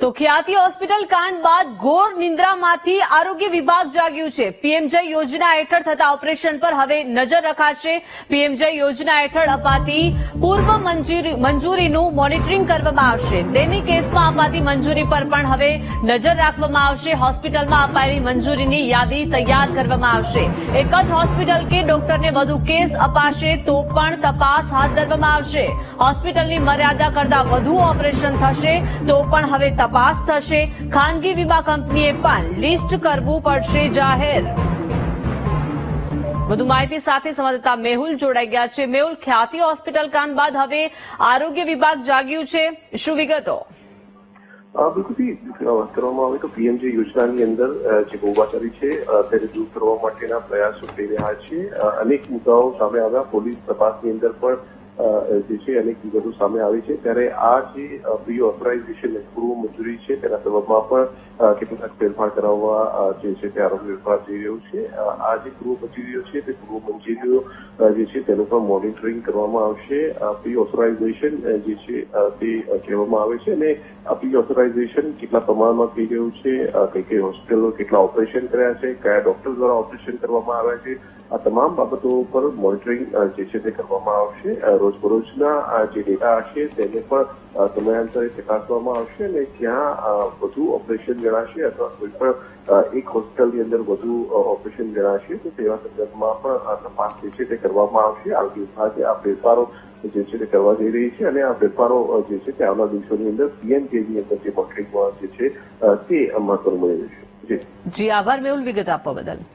તો ખ્યાતિ હોસ્પિટલ કાંડ બાદ ઘોર નિંદ્રામાંથી આરોગ્ય વિભાગ જાગ્યું છે। પીએમજય યોજના હેઠળ થતા ઓપરેશન પર હવે નજર રખાશે। પીએમજય યોજના હેઠળ અપાતી પૂર્વ મંજૂરીનું મોનિટરિંગ કરવામાં આવશે। દૈનિક કેસમાં અપાતી મંજૂરી પર પણ હવે નજર રાખવામાં આવશે। હોસ્પિટલમાં અપાયેલી મંજૂરીની યાદી તૈયાર કરવામાં આવશે। એક જ હોસ્પિટલ કે ડોક્ટરને વધુ કેસ અપાશે તો પણ તપાસ હાથ ધરવામાં આવશે। હોસ્પિટલની મર્યાદા કરતા વધુ ઓપરેશન થશે તો પણ હવે તપાસ થશે। ખાનગી વીમા કંપનીએ પણ લિસ્ટ કરવું પડશે જાહેર। વધુ માહિતી સાથે સંવાદદાતા મેહુલ જોડાઈ ગયા છે। મેહુલ, ખ્યાતિ હોસ્પિટલ કાંડ બાદ હવે આરોગ્ય વિભાગ જાગ્યું છે, શું વિગતો? બિલકુલ વાત કરવામાં આવે તો પીએમજે યોજનાની અંદર જે ગોવાચારી છે તેને દૂર કરવા માટેના પ્રયાસો થઈ રહ્યા છે। અનેક મુદ્દાઓ સામે આવ્યા, પોલીસ તપાસની અંદર પણ જે છે અનેક વિગતો સામે આવી છે। ત્યારે આ જે પ્રી ઓથોરાઇઝેશન પૂર્વ મંજૂરી છે તેના સંદર્ભમાં પણ કેટલાક ફેરફાર કરાવવા જે છે તે આરોગ્ય વિભાગ જઈ રહ્યું છે। આ જે પૂર્વ મંજૂરીઓ છે તે પૂર્વ મંજૂરીઓ જે છે તેનું પણ મોનિટરિંગ કરવામાં આવશે। પ્રી ઓથોરાઇઝેશન જે છે તે કહેવામાં આવે છે અને આ પ્રી ઓથોરાઇઝેશન કેટલા પ્રમાણમાં થઈ રહ્યું છે, કઈ કઈ હોસ્પિટલો કેટલા ઓપરેશન કર્યા છે, કયા ડોક્ટર દ્વારા ઓપરેશન કરવામાં આવ્યા છે, આ તમામ બાબતો પર મોનિટરિંગ જે છે તે કરવામાં આવશે। રોજબરોજના જે ડેટા હશે તેને પણ સમયાંતરે ચકાસવામાં આવશે અને જ્યાં વધુ ઓપરેશન જણાશે અથવા કોઈ પણ એક હોસ્પિટલની અંદર વધુ ઓપરેશન જણાશે તો તેવા સંદર્ભમાં પણ તપાસ જે છે તે કરવામાં આવશે। આરોગ્ય વિભાગે આ ફેરફારો જે છે તે કરવા જઈ રહી છે અને આ ફેરફારો જે છે તે આવનાર દિવસોની અંદર પીએમજેની અંદર જે મોનિટરિંગ જે છે તે મહત્વનું બની રહેશે। જી આભાર મેહુલ, વિગત આપવા બદલ।